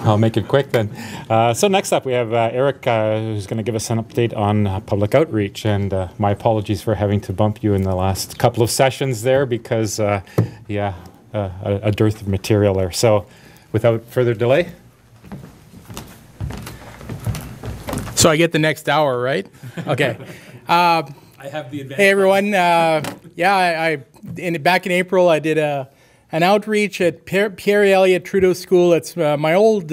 I'll make it quick then. So next up we have Eric, who's going to give us an update on public outreach. And my apologies for having to bump you in the last couple of sessions there because, a dearth of material there. So without further delay. So I get the next hour, right? Okay. I have the advantage. Hey everyone. Back in April, I did an outreach at Pierre Elliott Trudeau School. It's my old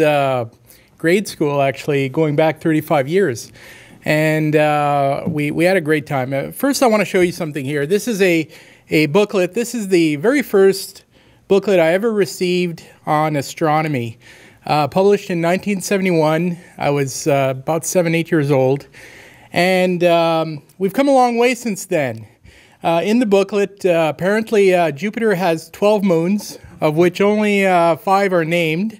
grade school, actually, going back 35 years. And we had a great time. First, I want to show you something here. This is a booklet. This is the very first booklet I ever received on astronomy. Published in 1971. I was about 7, 8 years old. And we've come a long way since then. In the booklet, apparently Jupiter has 12 moons, of which only 5 are named.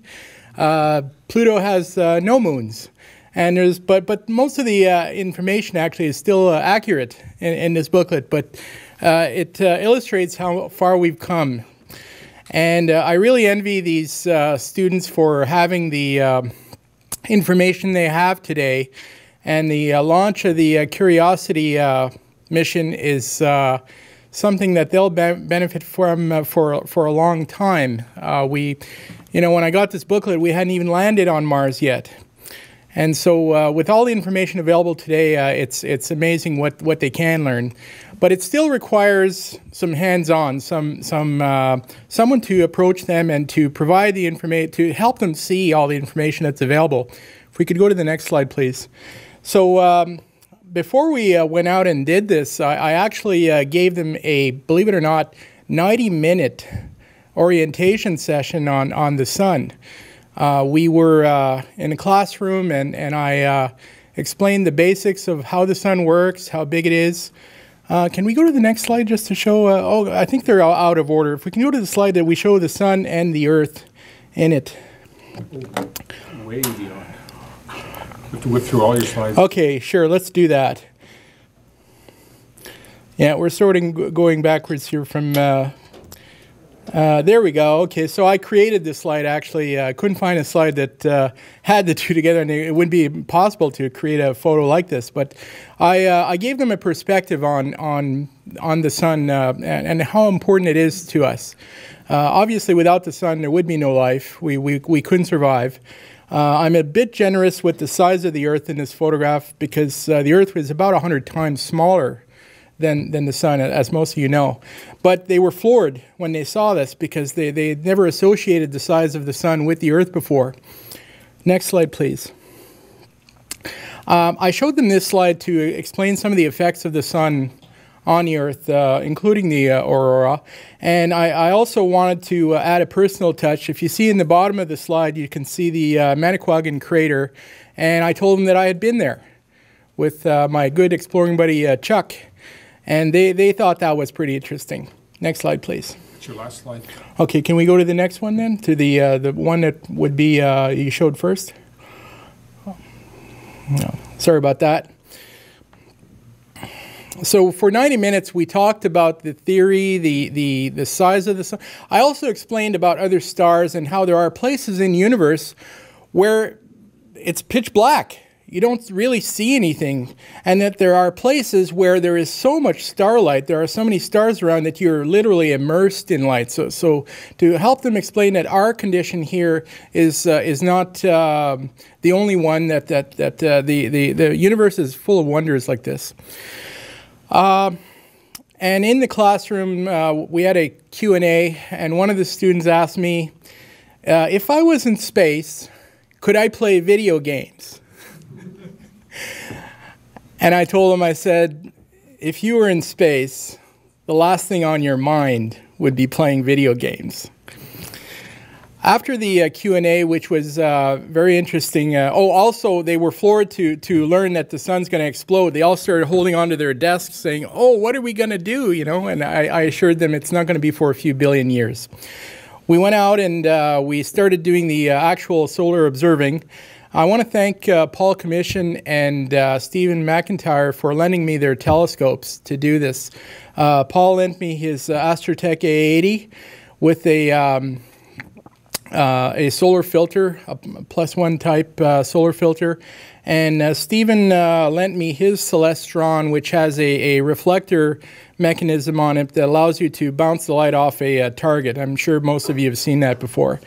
Pluto has no moons. And but most of the information actually is still accurate in this booklet, but it illustrates how far we've come. And I really envy these students for having the information they have today. And the launch of the Curiosity mission is something that they'll benefit from for a long time. When I got this booklet, we hadn't even landed on Mars yet. And so with all the information available today, it's amazing what they can learn. But it still requires some hands-on, someone to approach them and to provide the information, to help them see all the information that's available. If we could go to the next slide, please. So before we went out and did this, I actually gave them a, believe it or not, 90-minute orientation session on the sun. We were in a classroom, and I explained the basics of how the sun works, how big it is. Can we go to the next slide just to show? I think they're all out of order. If we can go to the slide that we show the sun and the Earth in it. Way beyond. You have to whip through all your slides. Okay, sure. Let's do that. Yeah, we're going backwards here from... there we go. Okay, so I created this slide, actually. I couldn't find a slide that had the two together, and it wouldn't be possible to create a photo like this. But I gave them a perspective on the sun and how important it is to us. Obviously, without the sun, there would be no life. We couldn't survive. I'm a bit generous with the size of the Earth in this photograph because the Earth was about 100 times smaller than the sun, as most of you know. But they were floored when they saw this because they never associated the size of the sun with the Earth before. Next slide, please. I showed them this slide to explain some of the effects of the sun on the Earth, including the aurora. And I also wanted to add a personal touch. If you see in the bottom of the slide, you can see the Manicouagan crater. And I told them that I had been there with my good exploring buddy, Chuck. And they thought that was pretty interesting. Next slide, please. That's your last slide. Okay, can we go to the next one then? To the one that would be you showed first? No, sorry about that. So for 90 minutes, we talked about the theory, the size of the sun. I also explained about other stars and how there are places in the universe where it's pitch black. You don't really see anything, and that there are places where there is so much starlight, there are so many stars around that you're literally immersed in light. So to help them explain that our condition here is not the only one, that the universe is full of wonders like this. And in the classroom, we had a Q&A, and one of the students asked me, if I was in space, could I play video games? And I told him, I said, if you were in space, the last thing on your mind would be playing video games. After the Q&A, which was very interesting, also they were floored to learn that the sun's going to explode. They all started holding onto their desks saying, oh, what are we going to do? And I assured them it's not going to be for a few billion years. We went out and we started doing the actual solar observing. I want to thank Paul Commission and Stephen McIntyre for lending me their telescopes to do this. Paul lent me his Astrotech A80 with a a solar filter, a +1 type solar filter. And Stephen lent me his Celestron, which has a reflector mechanism on it that allows you to bounce the light off a target. I'm sure most of you have seen that before.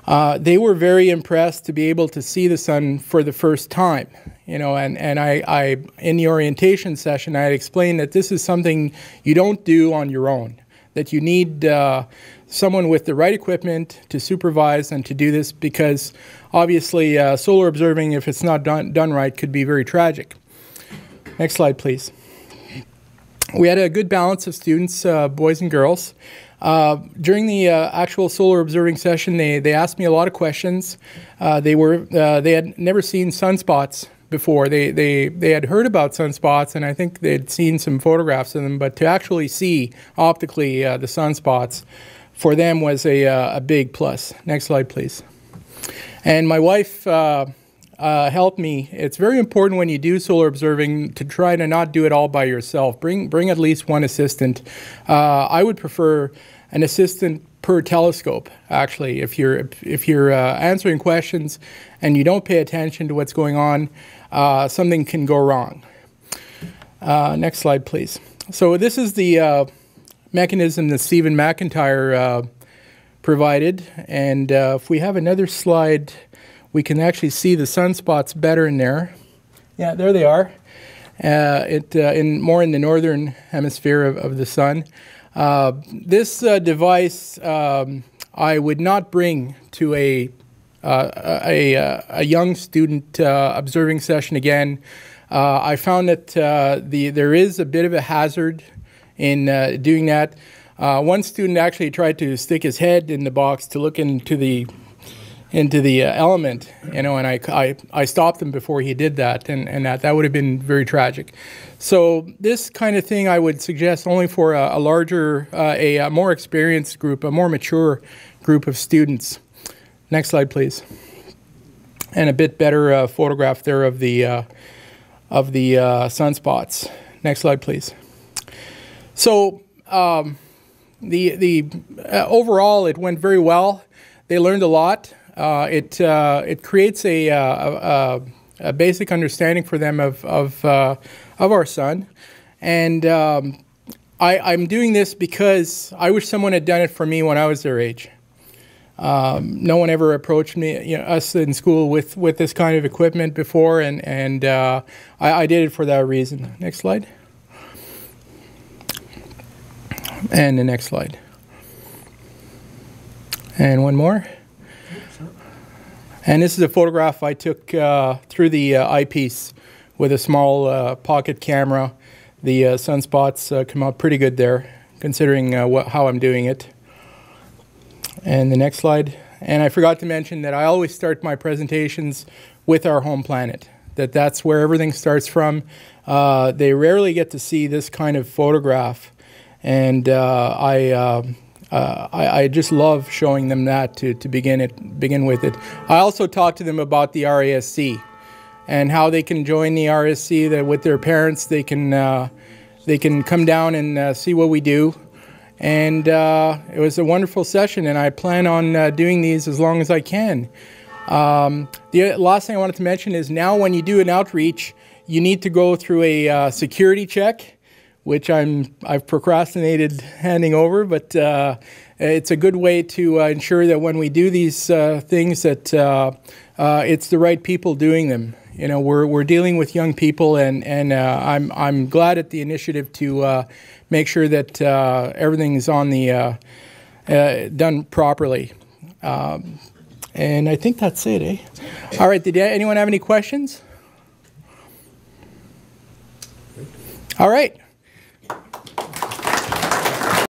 They were very impressed to be able to see the sun for the first time. You know, and I in the orientation session, I had explained that this is something you don't do on your own, that you need someone with the right equipment to supervise and to do this, because obviously solar observing, if it's not done right, could be very tragic. Next slide, please. We had a good balance of students, boys and girls. During the actual solar observing session, they asked me a lot of questions. They had never seen sunspots before. They had heard about sunspots, and I think they'd seen some photographs of them, but to actually see optically the sunspots for them was a big plus. Next slide, please. And my wife helped me. It's very important when you do solar observing to try to not do it all by yourself. Bring at least one assistant. I would prefer an assistant per telescope, actually. If you're answering questions and you don't pay attention to what's going on, something can go wrong. Next slide, please. So this is the mechanism that Stephen McIntyre provided, and if we have another slide, we can actually see the sunspots better in there. Yeah, there they are. More in the northern hemisphere of the sun. This device I would not bring to a young student observing session again. I found that there is a bit of a hazard in doing that. One student actually tried to stick his head in the box to look into the element, you know, and I stopped him before he did that, and that would have been very tragic. So this kind of thing I would suggest only for a larger, a more experienced group, a more mature group of students. Next slide, please. And a bit better photograph there of the sunspots. Next slide, please. So overall, it went very well. They learned a lot. It creates a basic understanding for them of our sun, and I'm doing this because I wish someone had done it for me when I was their age. No one ever approached me, you know, us in school with this kind of equipment before, and I did it for that reason. Next slide. And the next slide. And one more. And this is a photograph I took through the eyepiece with a small pocket camera. The sunspots come out pretty good there, considering how I'm doing it. And the next slide. And I forgot to mention that I always start my presentations with our home planet. That's where everything starts from. They rarely get to see this kind of photograph, and I just love showing them that to begin with it. I also talk to them about the RASC and how they can join the RASC. That with their parents they can come down and see what we do. And it was a wonderful session, and I plan on doing these as long as I can. The last thing I wanted to mention is now when you do an outreach, you need to go through a security check, which I've procrastinated handing over, but it's a good way to ensure that when we do these things that it's the right people doing them. You know, we're dealing with young people, and I'm glad at the initiative to make sure that everything's on the done properly. And I think that's it, eh? All right, did anyone have any questions? All right.